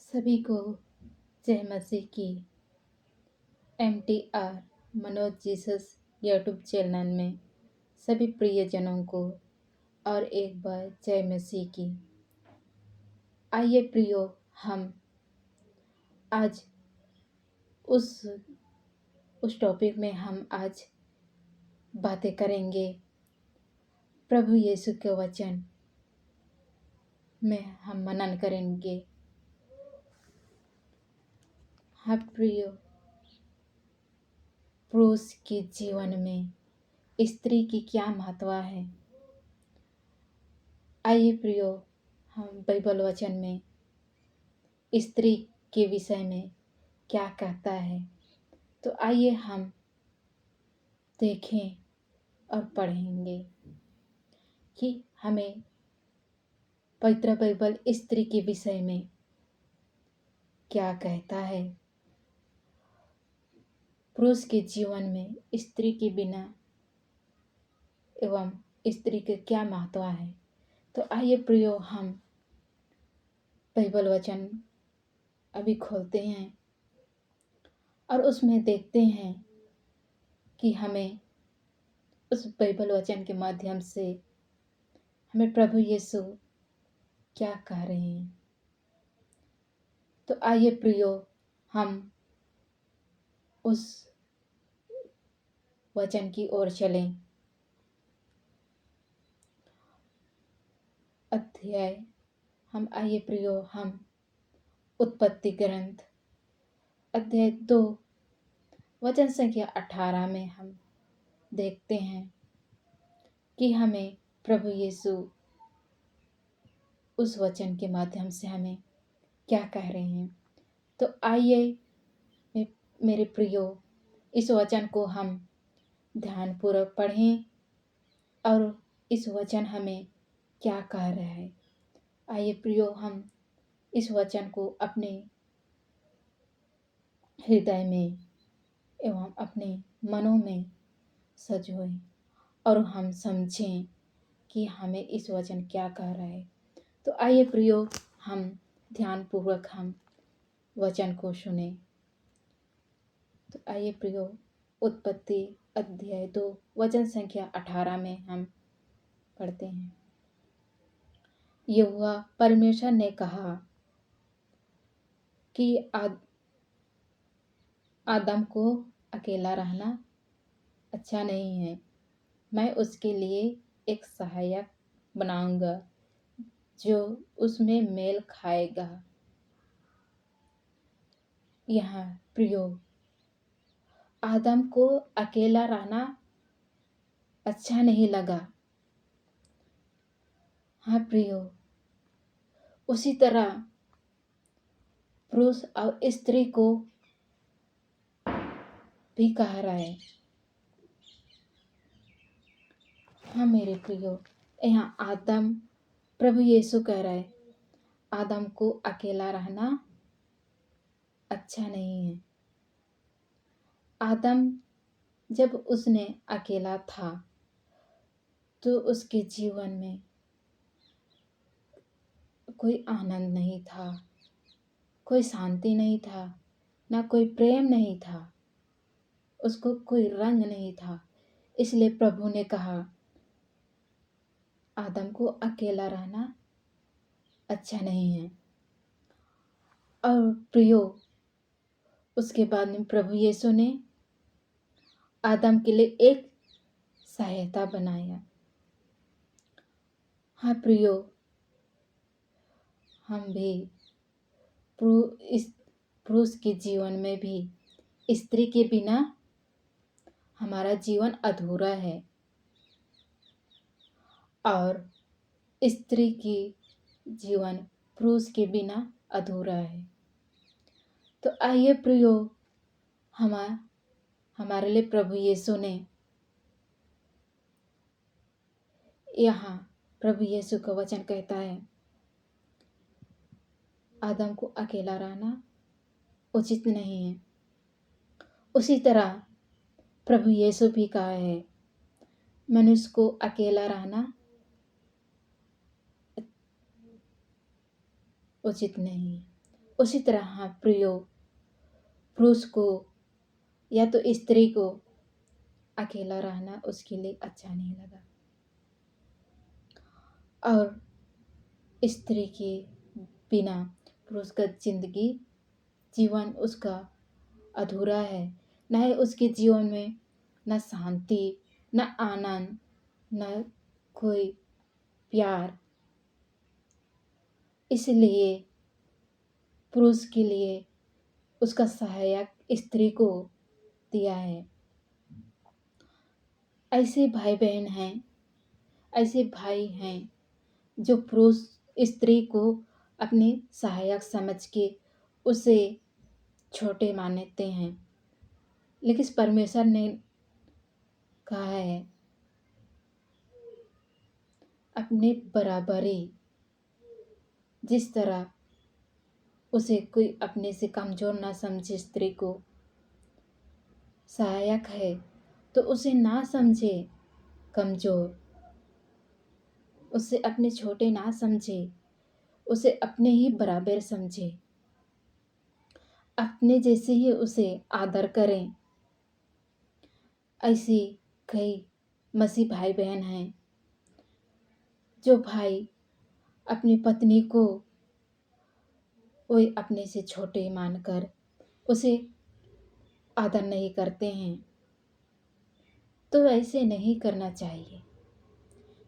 सभी को जय मसीह की। MTR Manoj Jesus YouTube channel में सभी प्रियजनों को और एक बार जय मसीह की। आइए प्रियो, हम आज उस टॉपिक में हम आज बातें करेंगे। प्रभु यीशु के वचन में हम मनन करेंगे। हाँ प्रियो, पुरुष के जीवन में स्त्री की क्या महत्व है। आइए प्रियो, हम बाइबल वचन में स्त्री के विषय में क्या कहता है, तो आइए हम देखें और पढ़ेंगे कि हमें पवित्र बाइबल स्त्री के विषय में क्या कहता है। पुरुष के जीवन में स्त्री के बिना एवं स्त्री के क्या महत्व है, तो आइए प्रियो, हम बाइबल वचन अभी खोलते हैं और उसमें देखते हैं कि हमें उस बाइबल वचन के माध्यम से हमें प्रभु यीशु क्या कह रहे हैं। तो आइए प्रियो, हम उस वचन की ओर चलें। आइए प्रियो, हम उत्पत्ति ग्रंथ अध्याय 2 वचन संख्या 18 में हम देखते हैं कि हमें प्रभु यीशु उस वचन के माध्यम से हमें क्या कह रहे हैं। तो आइए मेरे प्रियो, इस वचन को हम ध्यानपूर्वक पढ़ें और इस वचन हमें क्या कह रहा है। आइए प्रियो, हम इस वचन को अपने हृदय में एवं अपने मनों में सजोएं और हम समझें कि हमें इस वचन क्या कह रहा है। तो आइए प्रियो, हम ध्यानपूर्वक हम वचन को सुने। तो आइए प्रियो, उत्पत्ति अध्याय 2 वचन संख्या 18 में हम पढ़ते हैं। यहोवा परमेश्वर ने कहा कि आदम को अकेला रहना अच्छा नहीं है, मैं उसके लिए एक सहायक बनाऊंगा जो उसमें मेल खाएगा। यहाँ प्रियो, आदम को अकेला रहना अच्छा नहीं लगा। हाँ प्रियो, उसी तरह पुरुष और स्त्री को भी कह रहा है। हाँ मेरे प्रियो, यहाँ आदम प्रभु यीशु कह रहा है आदम को अकेला रहना अच्छा नहीं है। आदम जब उसने अकेला था तो उसके जीवन में कोई आनंद नहीं था, कोई शांति नहीं था, ना कोई प्रेम नहीं था, उसको कोई रंग नहीं था। इसलिए प्रभु ने कहा आदम को अकेला रहना अच्छा नहीं है। और प्रियो, उसके बाद में प्रभु यीशु ने आदम के लिए एक सहायता बनाया। हाँ प्रियो, हम भी इस पुरुष के जीवन में भी स्त्री के बिना हमारा जीवन अधूरा है और स्त्री की जीवन पुरुष के बिना अधूरा है। तो आइए प्रियो, हमारे लिए प्रभु यीशु ने यहाँ प्रभु यीशु का वचन कहता है आदम को अकेला रहना उचित नहीं है। उसी तरह प्रभु यीशु भी कहा है मनुष्य को अकेला रहना उचित नहीं है। उसी तरह हाँ प्रियो, पुरुष को या तो स्त्री को अकेला रहना उसके लिए अच्छा नहीं लगा, और स्त्री के बिना पुरुष का जीवन उसका अधूरा है। न ही उसके जीवन में न शांति, न आनंद, न कोई प्यार। इसलिए पुरुष के लिए उसका सहायक स्त्री को दिया है। ऐसे भाई बहन हैं, ऐसे भाई हैं जो पुरुष स्त्री को अपने सहायक समझ के उसे छोटे मानते हैं, लेकिन परमेश्वर ने कहा है अपने बराबरी। जिस तरह उसे कोई अपने से कमजोर ना समझे, स्त्री को सहायक है तो उसे ना समझे कमजोर, उसे अपने छोटे ना समझे, उसे अपने ही बराबर समझे, अपने जैसे ही उसे आदर करें। ऐसी कई मसीह भाई बहन हैं जो भाई अपनी पत्नी को कोई अपने से छोटे मानकर उसे आदर नहीं करते हैं, तो ऐसे नहीं करना चाहिए।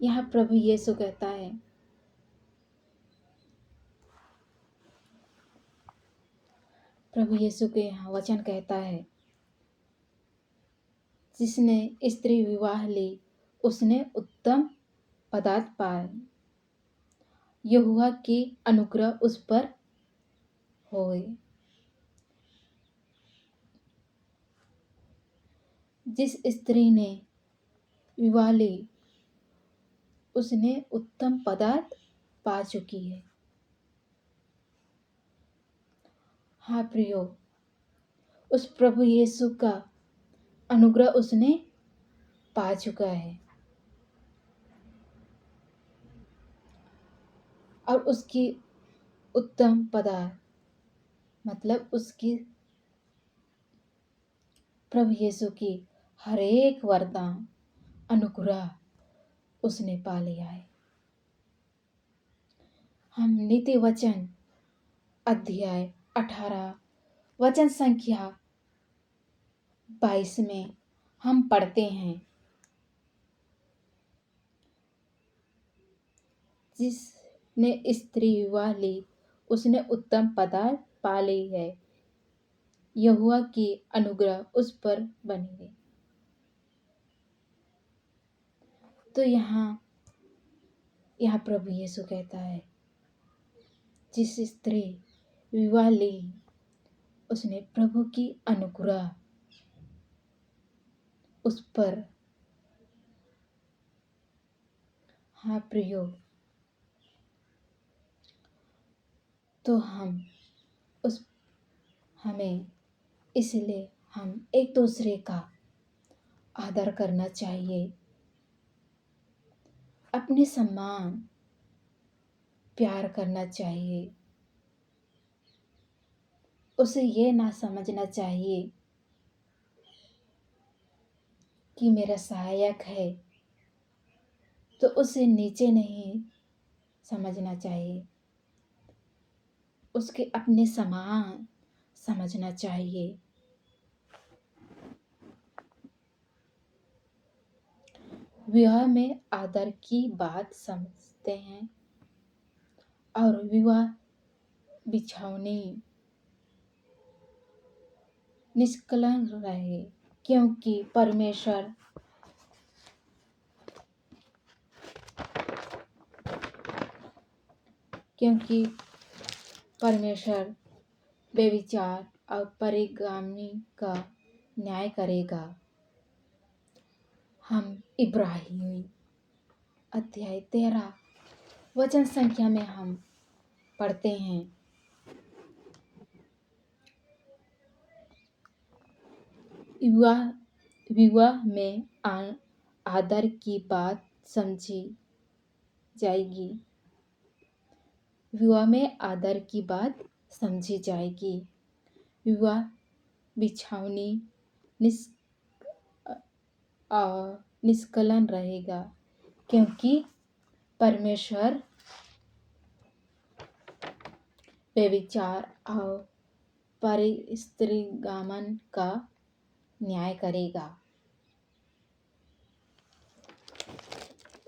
यहाँ प्रभु यीशु कहता है, प्रभु यीशु के यहाँ वचन कहता है, जिसने स्त्री विवाह ली उसने उत्तम पदार्थ पाए, यहोवा की अनुग्रह उस पर होए। जिस स्त्री ने विवाह ली उसने उत्तम पदार्थ पा चुकी है। हाँ प्रियो, उस प्रभु यीशु का अनुग्रह उसने पा चुका है, और उसकी उत्तम पदार्थ मतलब उसकी प्रभु यीशु की हर एक वरदान अनुग्रह उसने पा लिया है। हम नीति वचन अध्याय 18 वचन संख्या 22 में हम पढ़ते हैं, जिसने स्त्री विवाह ली उसने उत्तम पदार्थ पा ली है, यहोवा की अनुग्रह उस पर बनी है। तो यहाँ प्रभु यीशु कहता है, जिस स्त्री विवाह ली उसने प्रभु की अनुग्रह उस पर। हाँ प्रियो, तो हमें इसलिए हम एक दूसरे का आदर करना चाहिए, अपने सम्मान प्यार करना चाहिए। उसे ये ना समझना चाहिए कि मेरा सहायक है, तो उसे नीचे नहीं समझना चाहिए, उसके अपने समान समझना चाहिए। विवाह में आदर की बात समझते हैं, और विवाह बिछौनी निष्कलंक रहे, क्योंकि परमेश्वर बेविचार और परिगामी का न्याय करेगा। हम इब्राहिमी अध्याय 13 वचन संख्या में हम पढ़ते हैं, विवाह में आदर की बात समझी जाएगी। विवाह में आदर की बात समझी जाएगी। विवाह बिछावनी निस निष्कलन रहेगा, क्योंकि परमेश्वर व्यभिचार और परस्त्रीगामन का न्याय करेगा।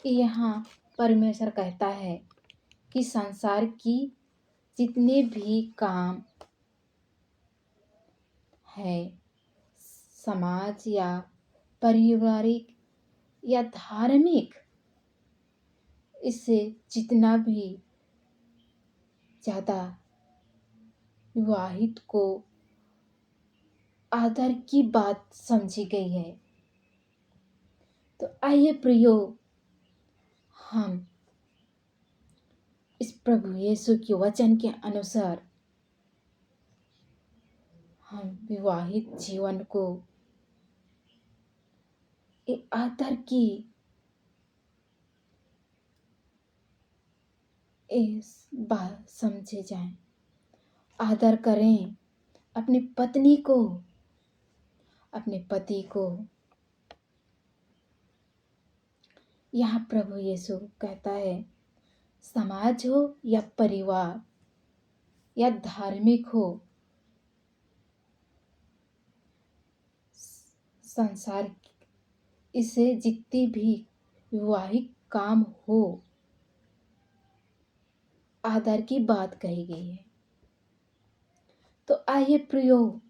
यहाँ परमेश्वर कहता है कि संसार की जितने भी काम है, समाज या पारिवारिक या धार्मिक, इससे जितना भी ज़्यादा विवाहित को आदर की बात समझी गई है। तो आइए प्रियो, हम इस प्रभु यीशु के वचन के अनुसार हम विवाहित जीवन को एक आदर की इस बात समझे जाएं, आदर करें अपनी पत्नी को, अपने पति को। यहाँ प्रभु यीशु कहता है, समाज हो या परिवार या धार्मिक हो, संसार इसे जितनी भी विवाहिक काम हो, आदर की बात कही गई है। तो आइए प्रियो,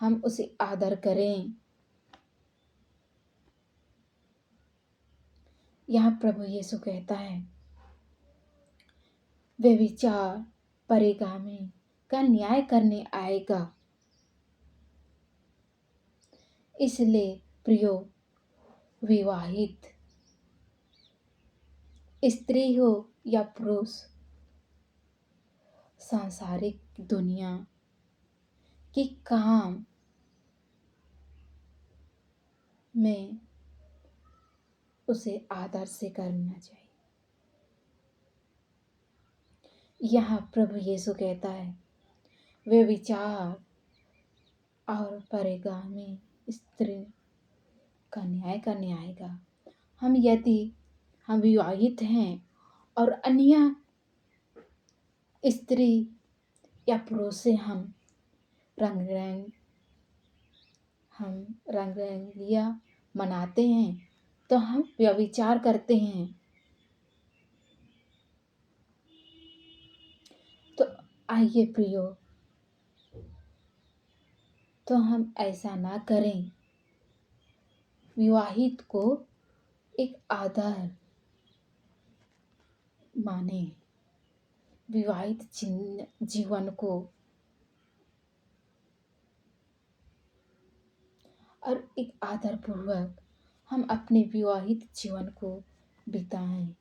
हम उसे आदर करें। यहाँ प्रभु यीशु कहता है, व्यभिचार परिगामी का न्याय करने आएगा। इसलिए प्रियो, विवाहित स्त्री हो या पुरुष, सांसारिक दुनिया के काम में उसे आदर से करना चाहिए। यहाँ प्रभु यीशु कहता है, वे विचार और परिगामी स्त्री का न्याय करने आएगा। यदि हम विवाहित हैं और अन्य स्त्री या पुरुष से हम रंगरलिया मनाते हैं, तो हम व्यभिचार करते हैं। तो आइए प्रियो, तो हम ऐसा ना करें। विवाहित को एक आदर माने, विवाहित जीवन को और एक आदर पूर्वक हम अपने विवाहित जीवन को बिताएं।